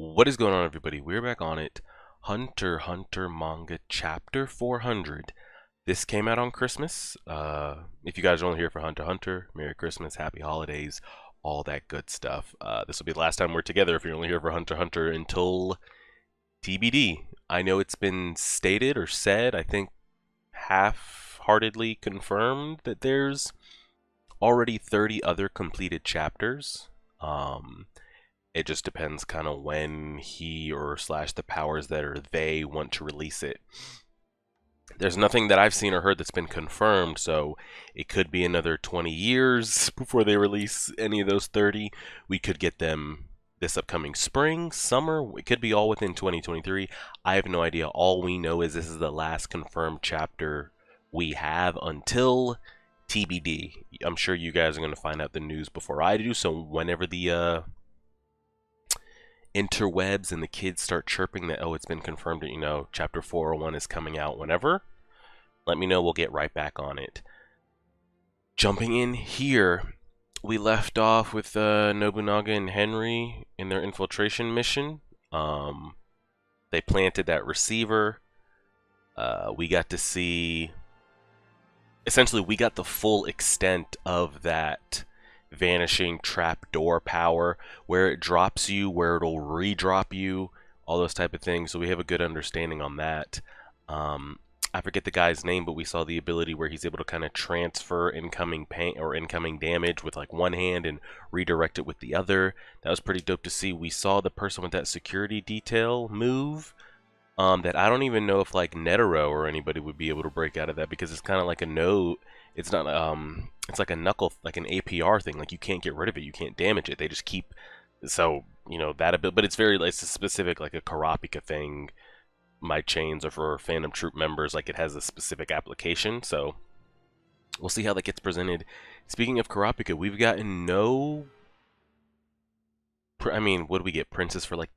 What is going on, everybody? We're back on it. Hunter x Hunter manga chapter 400. This came out on Christmas. If you guys are only here for Hunter x Hunter, Merry Christmas, Happy Holidays, all that good stuff. This will be the last time we're together if you're only here for Hunter x Hunter until TBD. I know it's been stated or said, I think half-heartedly confirmed that there's already 30 other completed chapters. It just depends kind of when he or slash the powers that are they want to release it. There's nothing that I've seen or heard that's been confirmed, so it could be another 20 years before they release any of those 30. We could get them this upcoming spring, summer. It could be all within 2023. I have no idea. All we know is this is the last confirmed chapter we have until TBD. I'm sure you guys are going to find out the news before I do, so whenever the interwebs and the kids start chirping that, oh, it's been confirmed that, chapter 401 is coming out whenever, let me know. We'll get right back on it. Jumping in here, we left off with Nobunaga and Henry in their infiltration mission. They planted that receiver. We got to see, essentially, we got the full extent of that vanishing trapdoor power, where it drops you, where it'll re-drop you, all those type of things. So we have a good understanding on that. I forget the guy's name, but we saw the ability where he's able to kind of transfer incoming pain or incoming damage with like one hand and redirect it with the other. That was pretty dope to see. We saw the person with that security detail move that I don't even know if like Netero or anybody would be able to break out of that, because it's kind of like a no, it's not it's like a knuckle, like an APR thing. Like you can't get rid of it, you can't damage it. They just keep, so that a bit, but it's very, it's a specific, like a Karapika thing. My chains are for Phantom Troop members, like it has a specific application, so we'll see how that gets presented. Speaking of Karapika, we've gotten no, I mean, what do we get? Princess for like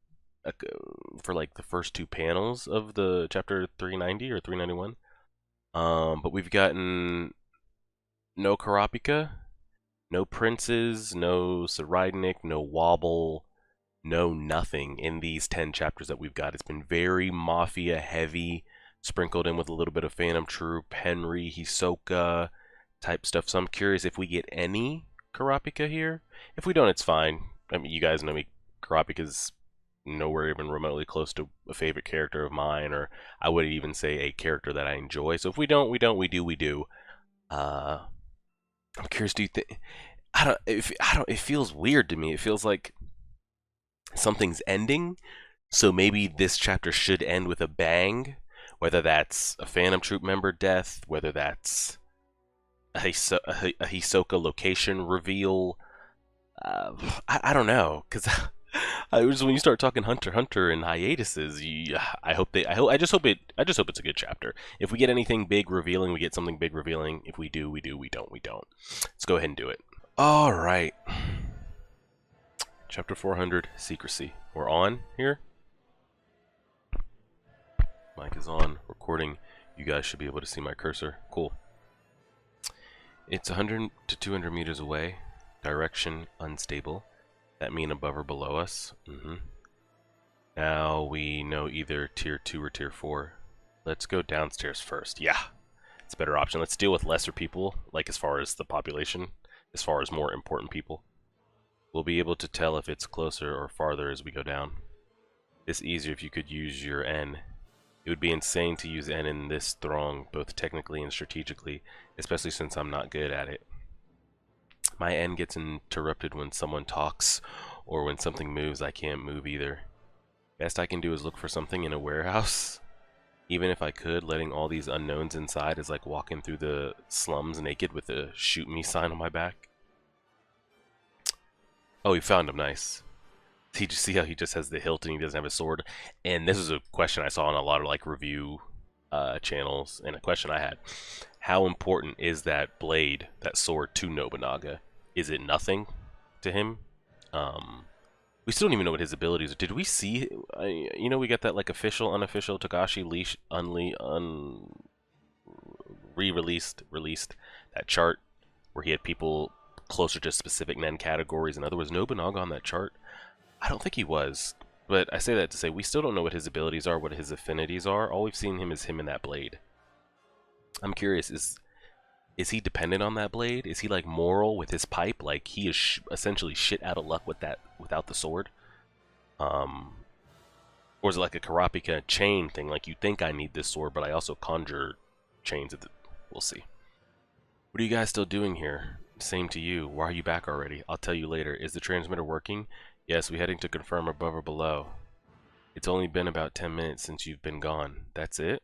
the first two panels of the chapter 390 or 391. But we've gotten no Karapika, no princes, no Saridnik, no Wobble, no nothing in these 10 chapters that we've got. It's been very Mafia heavy, sprinkled in with a little bit of Phantom Troop, Henry, Hisoka type stuff. So I'm curious if we get any Karapika here. If we don't, it's fine. I mean, you guys know me. Karapika's nowhere even remotely close to a favorite character of mine, or I would even say a character that I enjoy. So if we don't, we don't. We do, we do. I'm curious. Do you think? I don't. It feels weird to me. It feels like something's ending. So maybe this chapter should end with a bang. Whether that's a Phantom Troop member death, whether that's a Hisoka location reveal. I don't know, because when you start talking Hunter x Hunter and hiatuses, I just hope it's a good chapter. If we get anything big revealing, we get something big revealing. If we do, we do. We don't, we don't. Let's go ahead and do it. All right. Chapter 400, Secrecy. We're on here. Mic is on. Recording. You guys should be able to see my cursor. Cool. It's 100 to 200 meters away. Direction unstable. That mean above or below us. Now we know either tier 2 or tier 4. Let's go downstairs first. Yeah, it's a better option. Let's deal with lesser people, like as far as the population, as far as more important people. We'll be able to tell if it's closer or farther as we go down. It's easier if you could use your N. It would be insane to use N in this throng, both technically and strategically, especially since I'm not good at it. My N gets interrupted when someone talks, or when something moves. I can't move either. Best I can do is look for something in a warehouse. Even if I could, letting all these unknowns inside is like walking through the slums naked with a shoot me sign on my back. Oh, he found him. Nice. He just see how he just has the hilt and he doesn't have a sword. And this is a question I saw on a lot of like review channels, and a question I had: how important is that blade, that sword, to Nobunaga? Is it nothing to him? We still don't even know what his abilities are. Did we see? We got that like official, unofficial Togashi leash released that chart where he had people closer to specific Nen categories. In other words, Nobunaga on that chart? I don't think he was. But I say that to say we still don't know what his abilities are, what his affinities are. All we've seen him is him in that blade. I'm curious, is he dependent on that blade? Is he like moral with his pipe? Like he is essentially shit out of luck with that without the sword? Or is it like a Karapika chain thing? Like you think I need this sword, but I also conjure chains. We'll see. What are you guys still doing here? Same to you. Why are you back already? I'll tell you later. Is the transmitter working? Yes, we're heading to confirm above or below. It's only been about 10 minutes since you've been gone. That's it?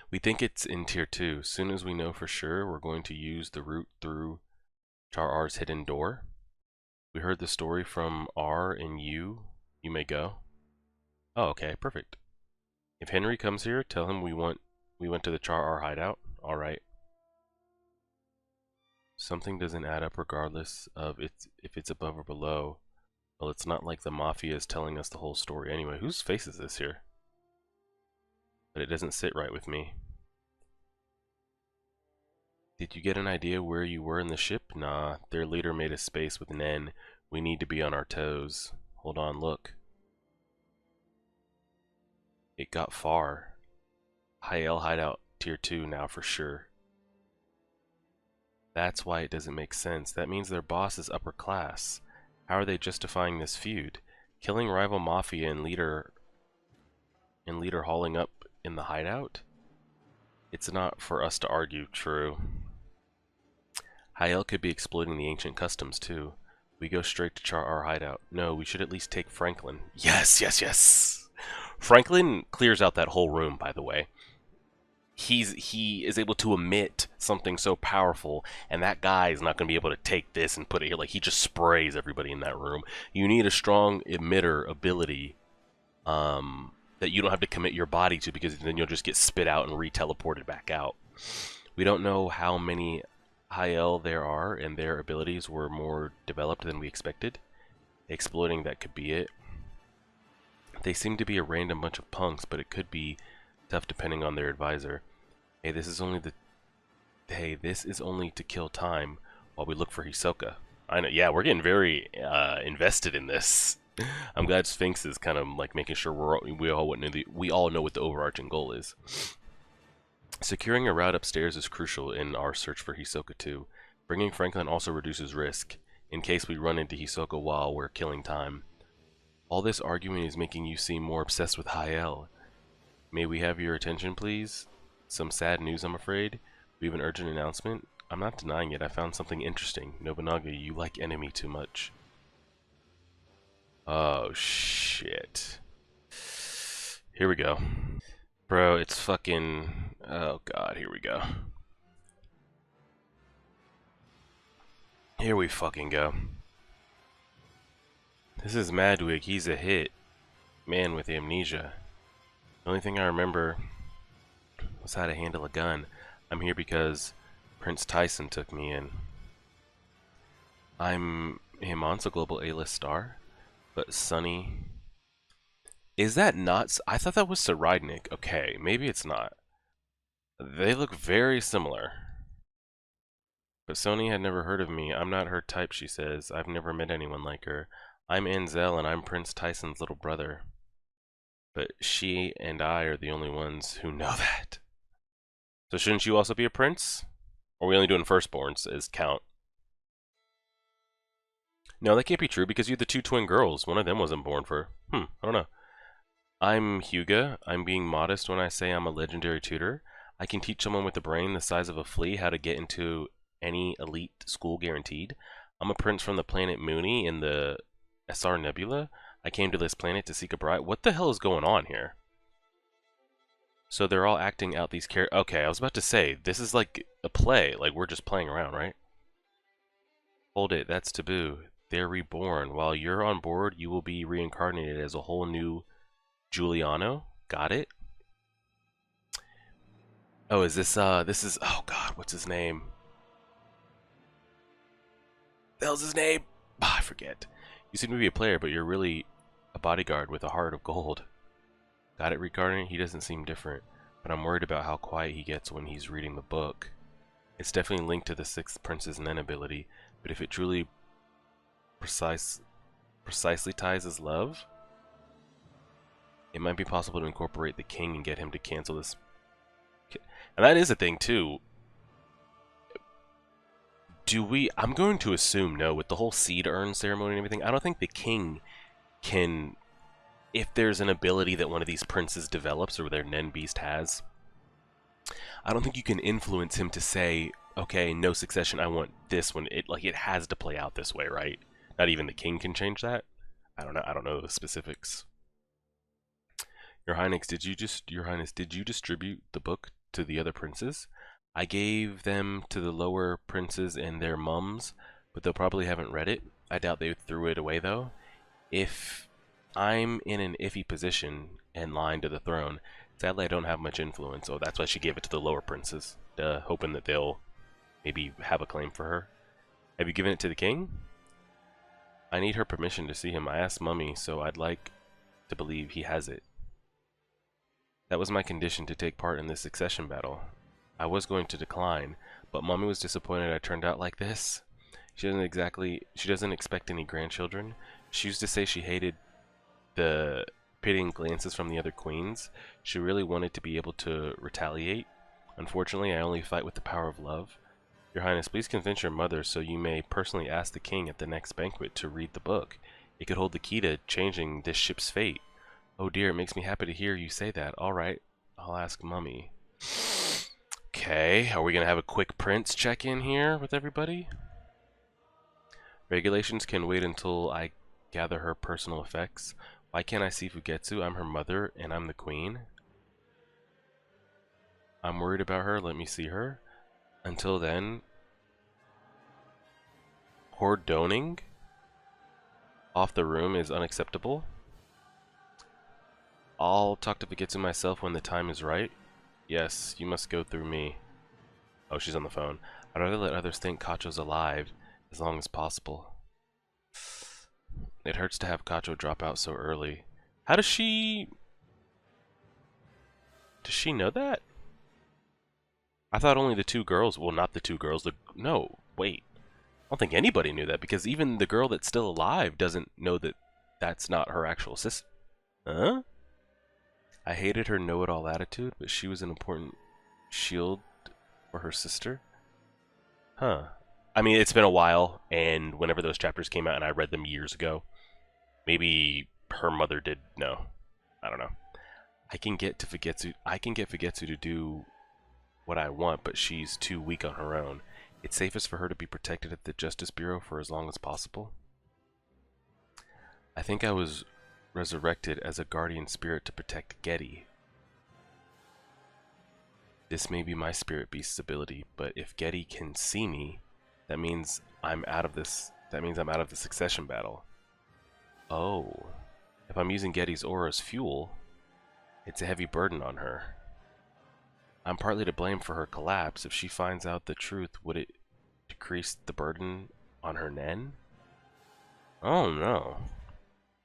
We think it's in Tier 2. Soon as we know for sure, we're going to use the route through Char R's hidden door. We heard the story from R and you. You may go. Oh, okay, perfect. If Henry comes here, tell him we went to the Char R hideout. Alright. Something doesn't add up regardless of if it's above or below. Well, it's not like the Mafia is telling us the whole story anyway. Whose face is this here? But it doesn't sit right with me. Did you get an idea where you were in the ship? Nah, their leader made a space with Nen. We need to be on our toes. Hold on, look. It got far. Hyel hideout tier 2 now for sure. That's why it doesn't make sense. That means their boss is upper class. How are they justifying this feud? Killing rival Mafia and leader hauling up in the hideout? It's not for us to argue, true. Hyel could be exploiting the ancient customs too. We go straight to Char R hideout. No, we should at least take Franklin. Yes, yes, yes! Franklin clears out that whole room, by the way. He is able to emit something so powerful, and that guy is not going to be able to take this and put it here. Like, he just sprays everybody in that room. You need a strong emitter ability that you don't have to commit your body to, because then you'll just get spit out and re-teleported back out. We don't know how many Hyel there are, and their abilities were more developed than we expected. Exploiting that could be it. They seem to be a random bunch of punks, but it could be tough depending on their advisor. Hey, this is only to kill time while we look for Hisoka. I know, yeah, we're getting very invested in this. I'm glad Sphinx is kind of like making sure we all know what the overarching goal is. Securing a route upstairs is crucial in our search for Hisoka too. Bringing Franklin also reduces risk, in case we run into Hisoka while we're killing time. All this arguing is making you seem more obsessed with Hyel. May we have your attention, please? Some sad news, I'm afraid. We have an urgent announcement. I'm not denying it. I found something interesting. Nobunaga, you like enemy too much. Oh, shit. Here we go. Bro, it's fucking... Oh, God, here we go. Here we fucking go. This is Madwig. He's a hit. Man with amnesia. The only thing I remember was how to handle a gun. I'm here because Prince Tyson took me in. I'm Himon's a global A-list star, but Sunny... Is that not... I thought that was Saridnik. Okay, maybe it's not. They look very similar. But Sony had never heard of me. I'm not her type, she says. I've never met anyone like her. I'm Enzel, and I'm Prince Tyson's little brother. But she and I are the only ones who know that. So shouldn't you also be a prince? Or are we only doing firstborns as count? No, that can't be true because you're the two twin girls. One of them wasn't born for... I don't know. I'm Hyuga. I'm being modest when I say I'm a legendary tutor. I can teach someone with a brain the size of a flea how to get into any elite school guaranteed. I'm a prince from the planet Mooney in the SR Nebula. I came to this planet to seek a bride. What the hell is going on here? So they're all acting out these characters. Okay, I was about to say, this is like a play. Like, we're just playing around, right? Hold it, that's taboo. They're reborn. While you're on board, you will be reincarnated as a whole new Giuliano. Got it? Oh, is this, oh god, what's his name? The hell's his name? Ah, I forget. You seem to be a player, but you're really a bodyguard with a heart of gold. Got it, reincarnate? He doesn't seem different, but I'm worried about how quiet he gets when he's reading the book. It's definitely linked to the Sixth Prince's Nen ability, but if it truly precisely ties his love, It might be possible to incorporate the king and get him to cancel this. And that is a thing, too. I'm going to assume no, with the whole seed urn ceremony and everything, I don't think the king can, if there's an ability that one of these princes develops or their Nen Beast has, I don't think you can influence him to say, okay, no succession, I want this one. It has to play out this way, right? Not even the king can change that. I don't know the specifics. Your Highness, did you distribute the book to the other princes? I gave them to the lower princes and their mums, but they'll probably haven't read it. I doubt they threw it away though. If I'm in an iffy position and line to the throne, sadly I don't have much influence. Oh, that's why she gave it to the lower princes, hoping that they'll maybe have a claim for her. Have you given it to the king? I need her permission to see him. I asked Mummy, so I'd like to believe he has it. That was my condition to take part in this succession battle. I was going to decline, but Mommy was disappointed I turned out like this. She doesn't expect any grandchildren. She used to say she hated the pitying glances from the other queens. She really wanted to be able to retaliate. Unfortunately, I only fight with the power of love. Your Highness, please convince your mother so you may personally ask the king at the next banquet to read the book. It could hold the key to changing this ship's fate. Oh dear, it makes me happy to hear you say that. Alright, I'll ask Mummy. Okay, are we going to have a quick prince check-in here with everybody? Regulations can wait until I gather her personal effects. Why can't I see Fugetsu? I'm her mother, and I'm the queen. I'm worried about her. Let me see her. Until then... Hordoning off the room is unacceptable. I'll talk to Fugetsu myself when the time is right. Yes, you must go through me. Oh, she's on the phone. I'd rather let others think Kacho's alive as long as possible. It hurts to have Kacho drop out so early. How does she... Does she know that? I thought only the two girls... Well, not the two girls. No, wait. I don't think anybody knew that, because even the girl that's still alive doesn't know that that's not her actual sister. Huh? I hated her know-it-all attitude, but she was an important shield for her sister. Huh. I mean, it's been a while, and whenever those chapters came out, and I read them years ago, maybe her mother did know. I don't know. I can get Fugetsu to do what I want, but she's too weak on her own. It's safest for her to be protected at the Justice Bureau for as long as possible. I think I was resurrected as a guardian spirit to protect Getty. This may be my spirit beast's ability, but if Getty can see me, that means I'm out of this. That means I'm out of the succession battle. Oh, if I'm using Getty's aura as fuel, it's a heavy burden on her. I'm partly to blame for her collapse. If she finds out the truth, would it decrease the burden on her Nen? Oh no.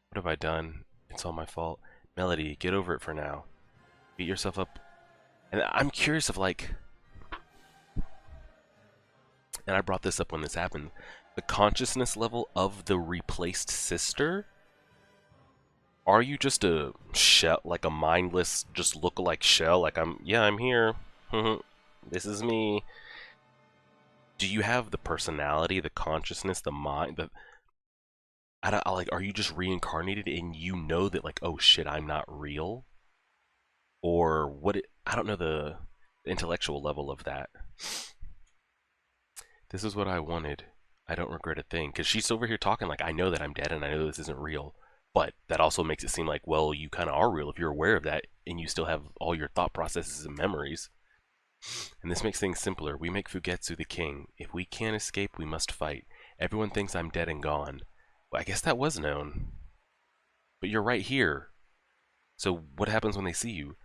What have I done? It's all my fault. Melody, get over it for now. Beat yourself up. And I'm curious of like... And I brought this up when this happened. The consciousness level of the replaced sister? Are you just a shell, like a mindless, just look-alike shell? Like, I'm here. This is me. Do you have the personality, the consciousness, the mind, like, are you just reincarnated and you know that, like, oh shit, I'm not real? Or what? I don't know the intellectual level of that. This is what I wanted. I don't regret a thing. Because she's over here talking like, I know that I'm dead and I know this isn't real. But that also makes it seem like, well, you kind of are real if you're aware of that and you still have all your thought processes and memories. And this makes things simpler. We make Fugetsu the king. If we can't escape, we must fight. Everyone thinks I'm dead and gone. Well, I guess that was known. But you're right here. So what happens when they see you?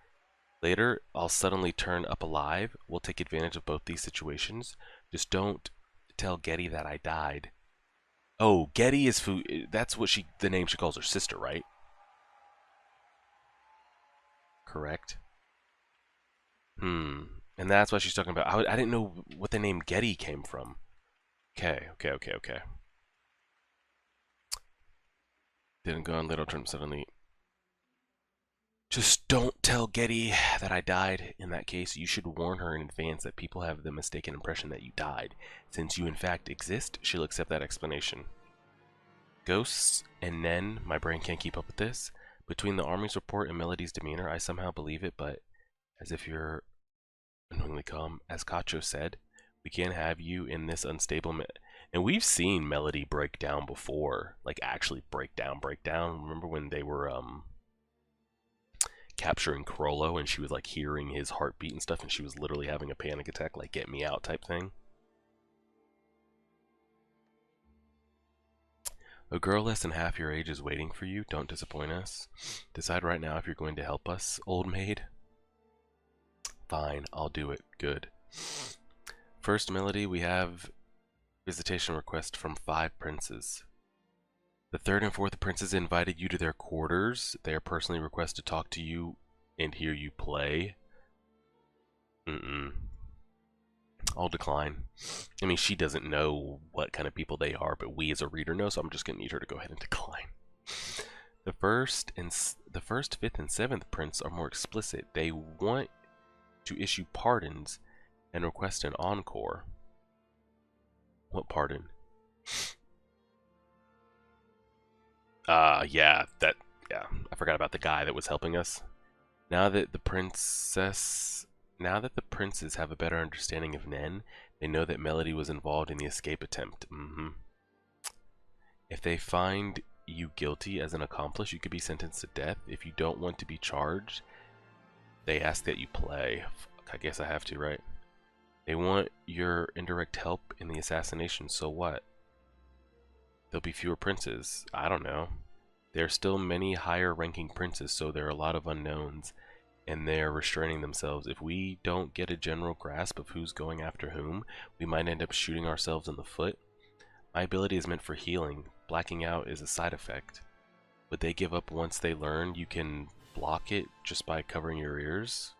Later, I'll suddenly turn up alive. We'll take advantage of both these situations. Just don't tell Getty that I died. Oh, Getty is that's what the name she calls her sister, right? Correct. And that's why she's talking about. I didn't know what the name Getty came from. Okay. Didn't go on little term suddenly. Just don't tell Getty that I died. In that case, you should warn her in advance that people have the mistaken impression that you died. Since you in fact exist, she'll accept that explanation. Ghosts and Nen, my brain can't keep up with this. Between the army's report and Melody's demeanor, I somehow believe it, but as if you're annoyingly calm, as Cacho said, we can't have you in this unstable and we've seen Melody break down before, like actually break down. Remember when they were capturing Crollo and she was like hearing his heartbeat and stuff and she was literally having a panic attack, like get me out type thing. A girl less than half your age is waiting for you. Don't disappoint us. Decide right now if you're going to help us, old maid. Fine, I'll do it. Good. First, Melody, we have visitation request from 5 princes. The 3rd and 4th princes invited you to their quarters. They are personally requested to talk to you and hear you play. I'll decline. I mean, she doesn't know what kind of people they are, but we as a reader know, so I'm just going to need her to go ahead and decline. The 1st, 5th, and 7th prince are more explicit. They want to issue pardons and request an encore. What pardon? Yeah, I forgot about the guy that was helping us. Now that the princes have a better understanding of Nen, they know that Melody was involved in the escape attempt. If they find you guilty as an accomplice, you could be sentenced to death. If you don't want to be charged, they ask that you play. I guess I have to, right? They want your indirect help in the assassination, so what? There'll be fewer princes. I don't know. There are still many higher ranking princes, so there are a lot of unknowns, and they're restraining themselves. If we don't get a general grasp of who's going after whom, we might end up shooting ourselves in the foot. My ability is meant for healing. Blacking out is a side effect. Would they give up once they learn you can block it just by covering your ears?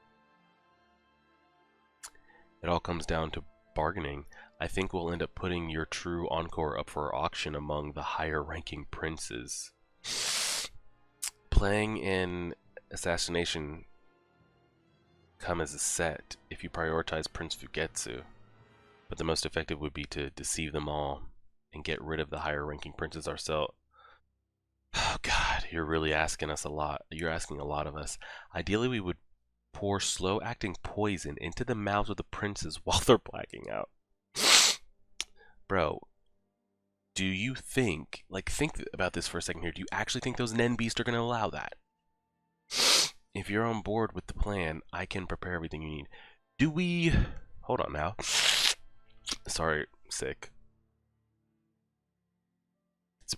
It all comes down to bargaining. I think we'll end up putting your true encore up for auction among the higher ranking princes. Playing in assassination come as a set if you prioritize Prince Fugetsu, but the most effective would be to deceive them all and get rid of the higher ranking princes ourselves. Oh god, you're really asking us a lot. You're asking a lot of us. Ideally, we would pour slow acting poison into the mouths of the princes while they're blacking out. Bro, do you think, think about this for a second here, do you actually think those Nen Beasts are going to allow that? If you're on board with the plan, I can prepare everything you need. Do we... Hold on now. Sorry, sick.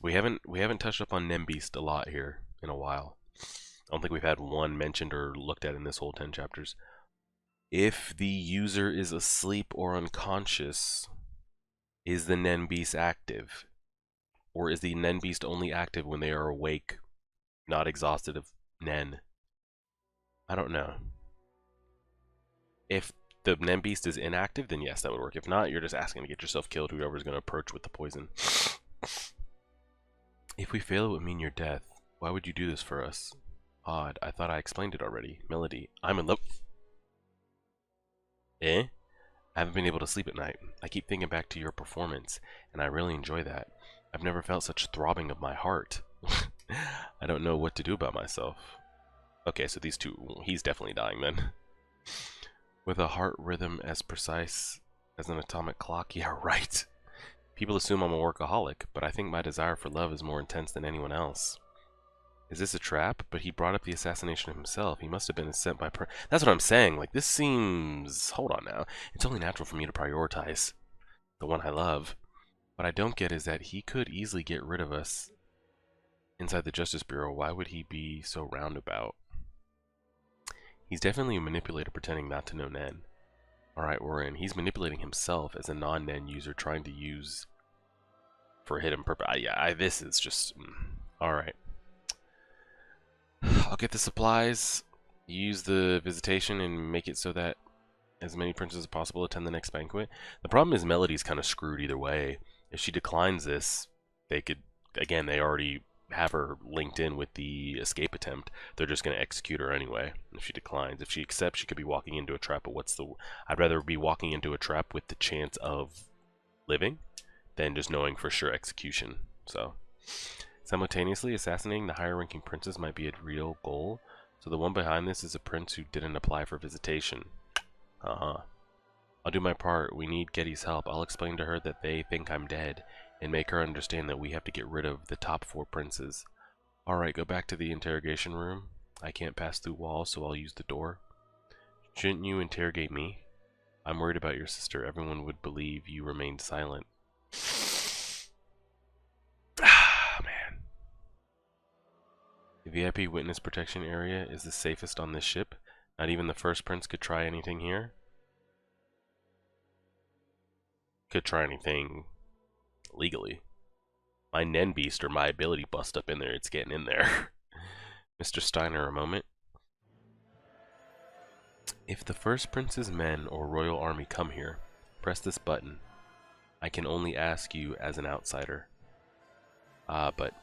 We haven't touched up on Nen Beast a lot here in a while. I don't think we've had one mentioned or looked at in this whole 10 chapters. If the user is asleep or unconscious, is the Nen Beast active? Or is the Nen Beast only active when they are awake, not exhausted of Nen? I don't know. If the Nen Beast is inactive, then yes, that would work. If not, you're just asking to get yourself killed, whoever's going to approach with the poison. If we fail, it would mean your death. Why would you do this for us? Odd. I thought I explained it already. Melody, I'm in love. I haven't been able to sleep at night. I keep thinking back to your performance, and I really enjoy that. I've never felt such throbbing of my heart. I don't know what to do about myself. Okay, so these two, he's definitely dying then. With a heart rhythm as precise as an atomic clock, yeah, right. People assume I'm a workaholic, but I think my desire for love is more intense than anyone else. Is this a trap? But he brought up the assassination himself. He must have been sent by That's what I'm saying. Like, this seems... Hold on now. It's only natural for me to prioritize the one I love. What I don't get is that he could easily get rid of us inside the Justice Bureau. Why would he be so roundabout? He's definitely a manipulator pretending not to know Nen. Alright, we're in. He's manipulating himself as a non-Nen user trying to use for a hidden purpose. This is just... Alright. I'll get the supplies, use the visitation, and make it so that as many princes as possible attend the next banquet. The problem is Melody's kind of screwed either way. If she declines this, they could... Again, they already have her linked in with the escape attempt. They're just going to execute her anyway if she declines. If she accepts, she could be walking into a trap, but I'd rather be walking into a trap with the chance of living than just knowing for sure execution. So simultaneously, assassinating the higher ranking princes might be a real goal. So the one behind this is a prince who didn't apply for visitation. I'll do my part. We need Getty's help. I'll explain to her that they think I'm dead and make her understand that we have to get rid of the top 4 princes. Alright, go back to the interrogation room. I can't pass through walls, so I'll use the door. Shouldn't you interrogate me? I'm worried about your sister. Everyone would believe you remained silent. Ah, man. The VIP witness protection area is the safest on this ship. Not even the first prince could try anything here. Could try anything legally. My Nen Beast or my ability bust up in there. It's getting in there. Mr. Steiner, a moment. If the first prince's men or royal army come here, press this button. I can only ask you as an outsider. But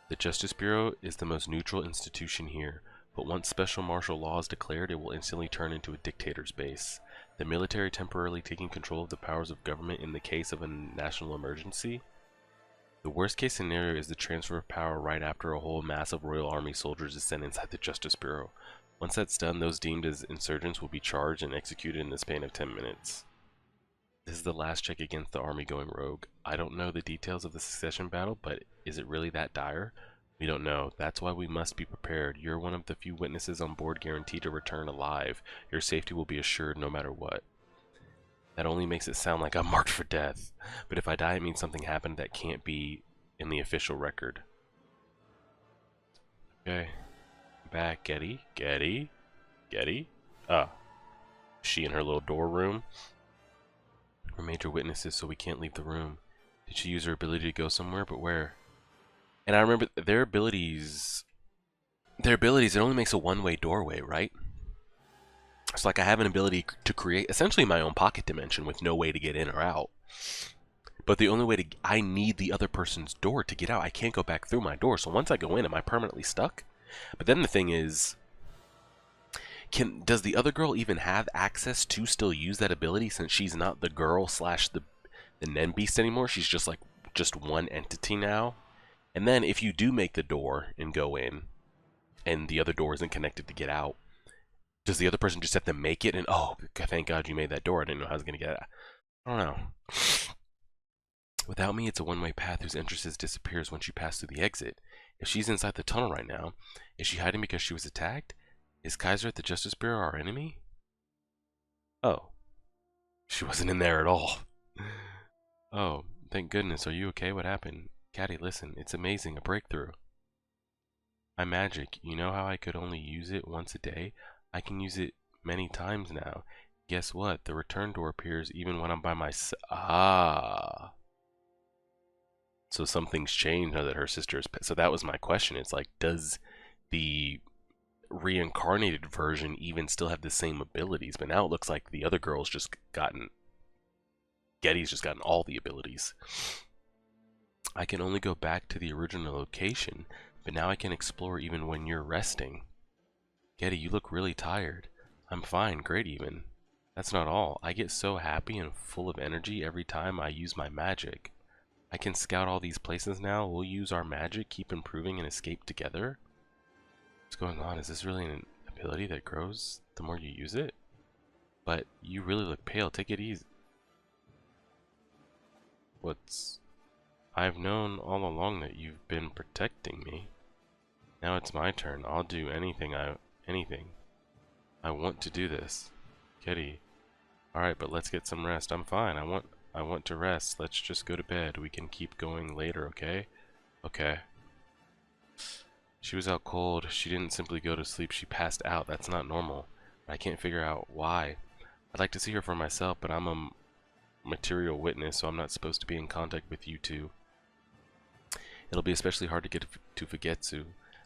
the Justice Bureau is the most neutral institution here, but once special martial law is declared, it will instantly turn into a dictator's base. The military temporarily taking control of the powers of government in the case of a national emergency. The worst case scenario is the transfer of power right after a whole mass of Royal Army soldiers is sent inside the Justice Bureau. Once that's done, those deemed as insurgents will be charged and executed in the span of 10 minutes. This is the last check against the army going rogue. I don't know the details of the succession battle, but is it really that dire? We don't know. That's why we must be prepared. You're one of the few witnesses on board guaranteed to return alive. Your safety will be assured no matter what. That only makes it sound like I'm marked for death. But if I die, it means something happened that can't be in the official record. Okay. Back, Getty. She in her little door room. We're major witnesses, so we can't leave the room. Did she use her ability to go somewhere? But where? And I remember their abilities, it only makes a one-way doorway, right? It's like I have an ability to create essentially my own pocket dimension with no way to get in or out. But the only way I need the other person's door to get out. I can't go back through my door. So once I go in, am I permanently stuck? But then the thing is, does the other girl even have access to still use that ability since she's not the girl slash the Nen Beast anymore? She's just like one entity now. And then if you do make the door and go in, and the other door isn't connected to get out, does the other person just have to make it and, oh, thank God you made that door. I didn't know how I was going to get out. I don't know. Without me, it's a one-way path whose entrance disappears once you pass through the exit. If she's inside the tunnel right now, is she hiding because she was attacked? Is Kaiser at the Justice Bureau our enemy? Oh. She wasn't in there at all. Oh, thank goodness. Are you okay? What happened? Caddy, listen. It's amazing. A breakthrough. My magic. You know how I could only use it once a day? I can use it many times now. Guess what? The return door appears even when I'm by myself. Ah. So something's changed now that her sister is... So that was my question. It's like, does the reincarnated version even still have the same abilities? But now it looks like the other girl's just gotten... Getty's just gotten all the abilities. I can only go back to the original location, but now I can explore even when you're resting. Getty, you look really tired. I'm fine, great even. That's not all. I get so happy and full of energy every time I use my magic. I can scout all these places now. We'll use our magic, keep improving, and escape together. What's going on? Is this really an ability that grows the more you use it? But you really look pale. Take it easy. I've known all along that you've been protecting me. Now it's my turn. I'll do anything I want to do this. Getty. Alright, but let's get some rest. I'm fine. I want to rest. Let's just go to bed. We can keep going later, okay? Okay. She was out cold. She didn't simply go to sleep. She passed out. That's not normal. I can't figure out why. I'd like to see her for myself, but I'm a material witness, so I'm not supposed to be in contact with you two. It'll be especially hard to get to Fugetsu.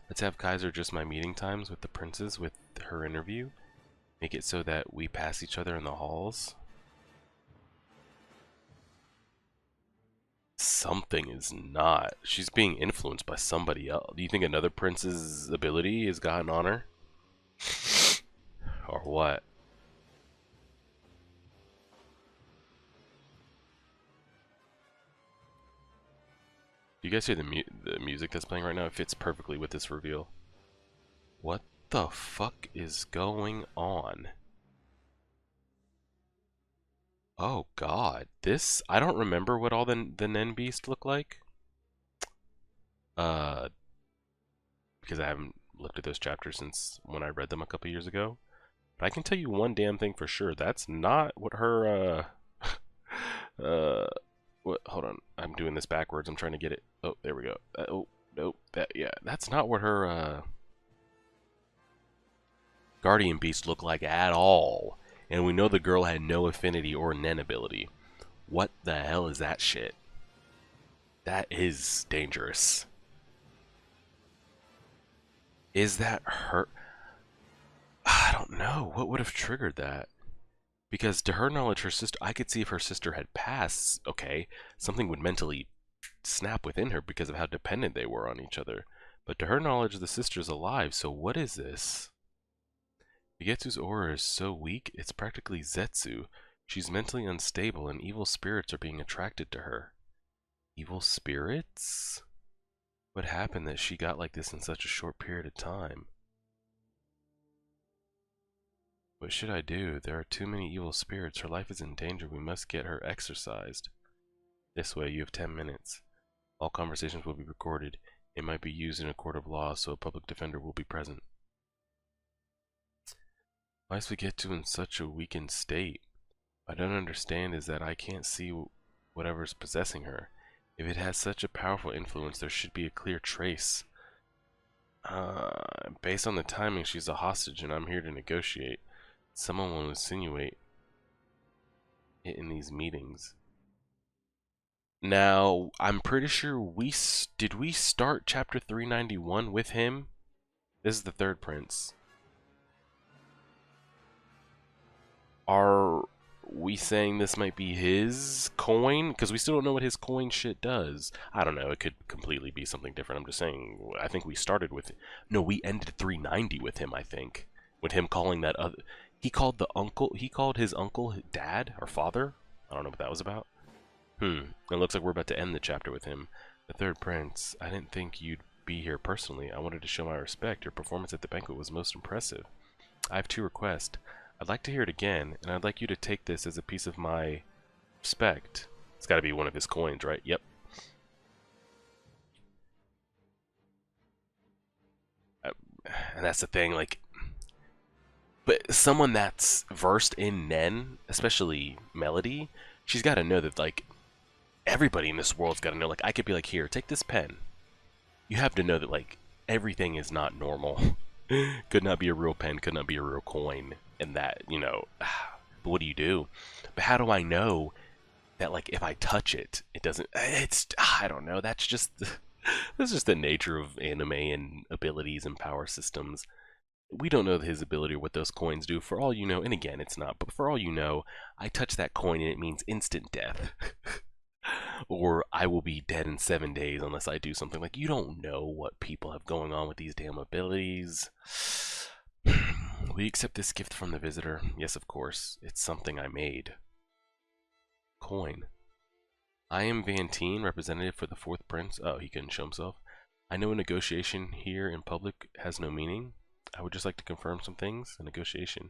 Let's have Kaiser adjust my meeting times with the princes with her interview. Make it so that we pass each other in the halls. Something is not. She's being influenced by somebody else. Do you think another prince's ability has gotten on her? Or what? Do you guys hear the music that's playing right now? It fits perfectly with this reveal. What the fuck is going on? Oh god, this, I don't remember what all the Nen Beast look like. Because I haven't looked at those chapters since when I read them a couple years ago. But I can tell you one damn thing for sure. That's not what her, what, hold on. I'm doing this backwards. I'm trying to get it. Oh, there we go. Oh, nope. Yeah, that's not what her, Guardian Beast looked like at all. And we know the girl had no affinity or Nen ability. What the hell is that shit? That is dangerous. Is that her? I don't know. What would have triggered that? Because to her knowledge, her sister, I could see if her sister had passed, okay, something would mentally snap within her because of how dependent they were on each other. But to her knowledge, the sister's alive, so what is this? Higetsu's aura is so weak, it's practically Zetsu. She's mentally unstable and evil spirits are being attracted to her. Evil spirits? What happened that she got like this in such a short period of time? What should I do? There are too many evil spirits. Her life is in danger. We must get her exorcised. This way, you have 10 minutes. All conversations will be recorded. It might be used in a court of law, so a public defender will be present. Why is Higetsu in such a weakened state? What I don't understand is that I can't see whatever's possessing her. If it has such a powerful influence, there should be a clear trace. Based on the timing, she's a hostage and I'm here to negotiate. Someone will insinuate it in these meetings. Now, I'm pretty sure did we start chapter 391 with him? This is the third prince. Are we saying this might be his coin? Because we still don't know what his coin shit does. I don't know. It could completely be something different. I'm just saying, I think we started with... No, we ended 390 with him, I think. With him calling that other... He called his uncle dad or father? I don't know what that was about. It looks like we're about to end the chapter with him. The third prince. I didn't think you'd be here personally. I wanted to show my respect. Your performance at the banquet was most impressive. I have 2 requests. I'd like to hear it again, and I'd like you to take this as a piece of my respect. It's got to be one of his coins, right? Yep. And that's the thing, like... But someone that's versed in Nen, especially Melody, she's got to know that, like, everybody in this world's got to know, like, I could be like, here, take this pen. You have to know that, like, everything is not normal. Could not be a real pen, could not be a real coin. And that, you know, but what do you do? But how do I know that, like, if I touch it, it doesn't, I don't know, that's just, that's just the nature of anime and abilities and power systems. We don't know his ability or what those coins do. For all you know, and again, it's not, but for all you know, I touch that coin and it means instant death. Or I will be dead in 7 days unless I do something. Like, you don't know what people have going on with these damn abilities. Will you accept this gift from the visitor? Yes, of course. It's something I made. Coin. I am Vantine, representative for the 4th prince. Oh, he couldn't show himself. I know a negotiation here in public has no meaning. I would just like to confirm some things. A negotiation.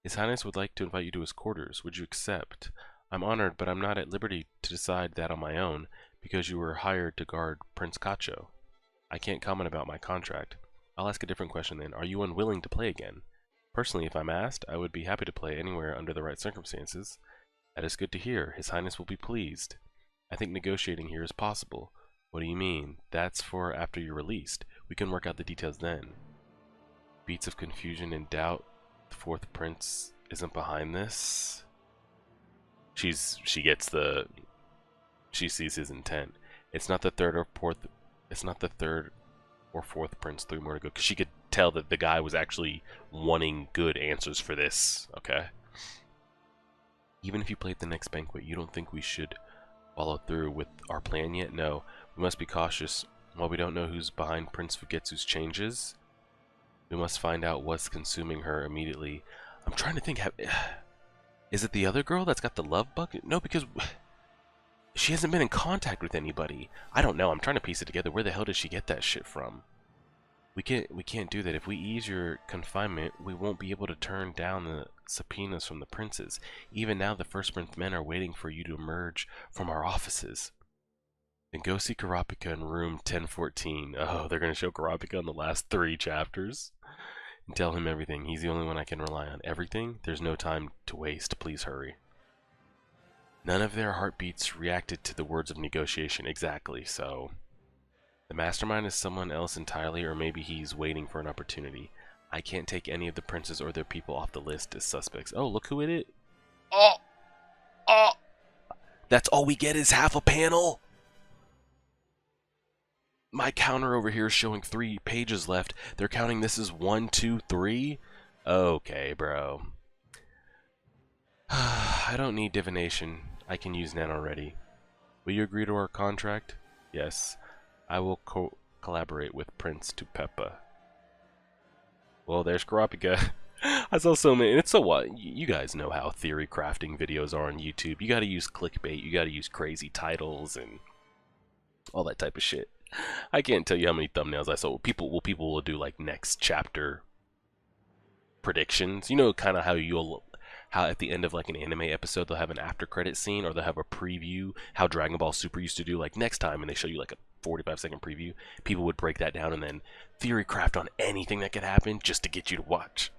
His Highness would like to invite you to his quarters. Would you accept? I'm honored, but I'm not at liberty to decide that on my own, because you were hired to guard Prince Kacho. I can't comment about my contract. I'll ask a different question then. Are you unwilling to play again? Personally, if I'm asked, I would be happy to play anywhere under the right circumstances. That is good to hear. His Highness will be pleased. I think negotiating here is possible. What do you mean? That's for after you're released. We can work out the details then. Beats of confusion and doubt. The 4th prince isn't behind this. She sees his intent. It's not the 3rd or 4th prince. 3 more to go. Because she could tell that the guy was actually wanting good answers for this. Okay. Even if you played the next banquet, you don't think we should follow through with our plan yet? No. We must be cautious. While we don't know who's behind Prince Fugetsu's changes, we must find out what's consuming her immediately. I'm trying to think, is it the other girl that's got the love bucket? No, because she hasn't been in contact with anybody. I don't know. I'm trying to piece it together. Where the hell did she get that shit from? We can't do that. If we ease your confinement, we won't be able to turn down the subpoenas from the princes. Even now, the First Prince men are waiting for you to emerge from our offices. Then go see Kurapika in room 1014. Oh, they're going to show Kurapika in the last 3 chapters. And tell him everything. He's the only one I can rely on. Everything? There's no time to waste. Please hurry. None of their heartbeats reacted to the words of negotiation. Exactly, so the mastermind is someone else entirely, or maybe he's waiting for an opportunity. I can't take any of the princes or their people off the list as suspects. Oh, look who it is. Oh! Oh! That's all we get is half a panel? My counter over here is showing 3 pages left. They're counting this as 1, 2, 3? Okay, bro. I don't need divination. I can use NaNoReady. Will you agree to our contract? Yes. I will collaborate with Prince Tupepa. Well, there's Kurapika. I saw so many, and it's so what? You guys know how theory crafting videos are on YouTube. You gotta use clickbait, you gotta use crazy titles, and all that type of shit. I can't tell you how many thumbnails I saw. People will do like next chapter predictions. You know, kind of how at the end of like an anime episode they'll have an after credit scene, or they'll have a preview, how Dragon Ball Super used to do like next time, and they show you like a 45-second preview. People would break that down and then theory craft on anything that could happen just to get you to watch.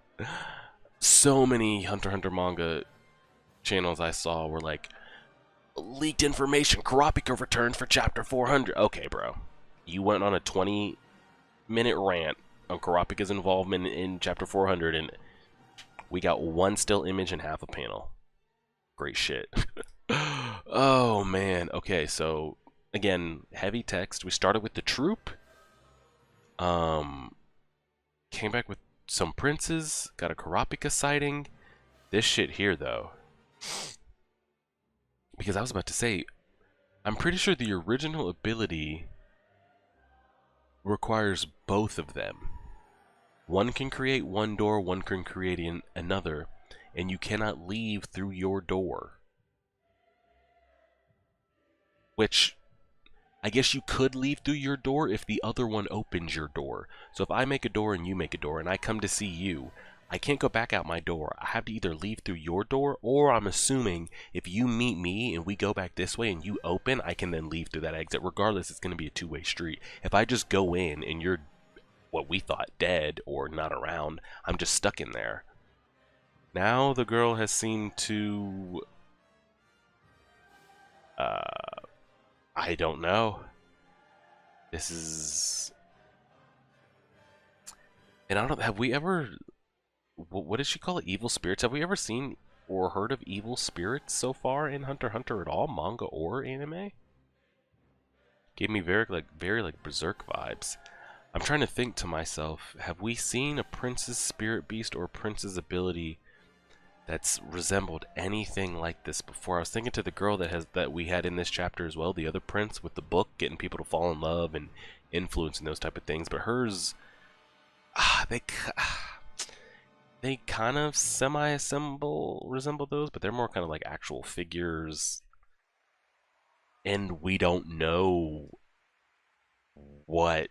So many Hunter x Hunter manga channels I saw were like, leaked information, Kurapika returns for chapter 400. Okay, bro. You went on a 20-minute rant on Kurapika's involvement in chapter 400, and we got 1 still image and half a panel. Great shit. Oh, man. Okay, so, again, heavy text. We started with the troop. Came back with some princes. Got a Kurapika sighting. This shit here, though. Because I was about to say, I'm pretty sure the original ability requires both of them. One can create one door, one can create another, and you cannot leave through your door. Which, I guess you could leave through your door if the other one opens your door. So if I make a door and you make a door and I come to see you, I can't go back out my door. I have to either leave through your door, or I'm assuming if you meet me and we go back this way and you open, I can then leave through that exit. Regardless, it's going to be a 2-way street. If I just go in and you're what we thought dead or not around, I'm just stuck in there. Now the girl has seemed to I don't know. This is, and I don't, have we ever, what does she call it, evil spirits? Have we ever seen or heard of evil spirits so far in Hunter x Hunter at all, manga or anime? Gave me very like Berserk vibes. I'm trying to think to myself, have we seen a prince's spirit beast or prince's ability that's resembled anything like this before? I was thinking to the girl that we had in this chapter as well, the other prince with the book, getting people to fall in love and influence and those type of things, but hers, they kind of resemble those, but they're more kind of like actual figures, and we don't know what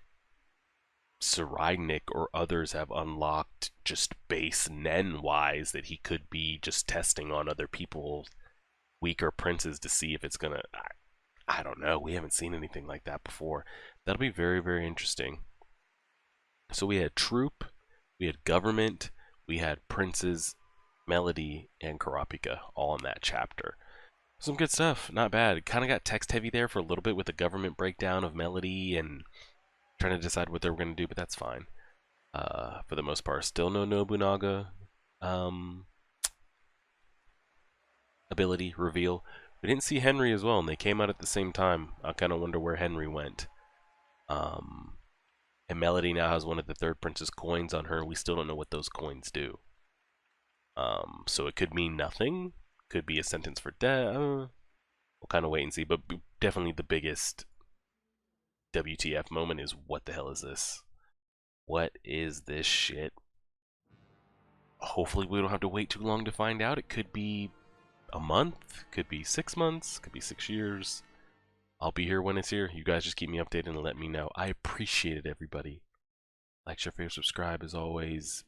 Sirajnik or others have unlocked just base Nen wise that he could be just testing on other people, weaker princes, to see if it's gonna, I don't know, we haven't seen anything like that before. That'll be very, very interesting. So we had troop, we had government, we had princes, Melody, and Kurapika all in that chapter. Some good stuff, not bad. Kind of got text heavy there for a little bit with the government breakdown of Melody and trying to decide what they were going to do, but that's fine. For the most part, still no Nobunaga ability reveal. We didn't see Henry as well, and they came out at the same time. I kind of wonder where Henry went. And Melody now has one of the third prince's coins on her. We still don't know what those coins do. So it could mean nothing. Could be a sentence for death. we'll kind of wait and see. But definitely the biggest WTF moment is, what the hell is this? What is this shit? Hopefully we don't have to wait too long to find out. It could be a month, could be 6 months, could be 6 years. I'll be here when it's here. You guys just keep me updated and let me know. I appreciate it, everybody. Like, share, favorite, subscribe as always.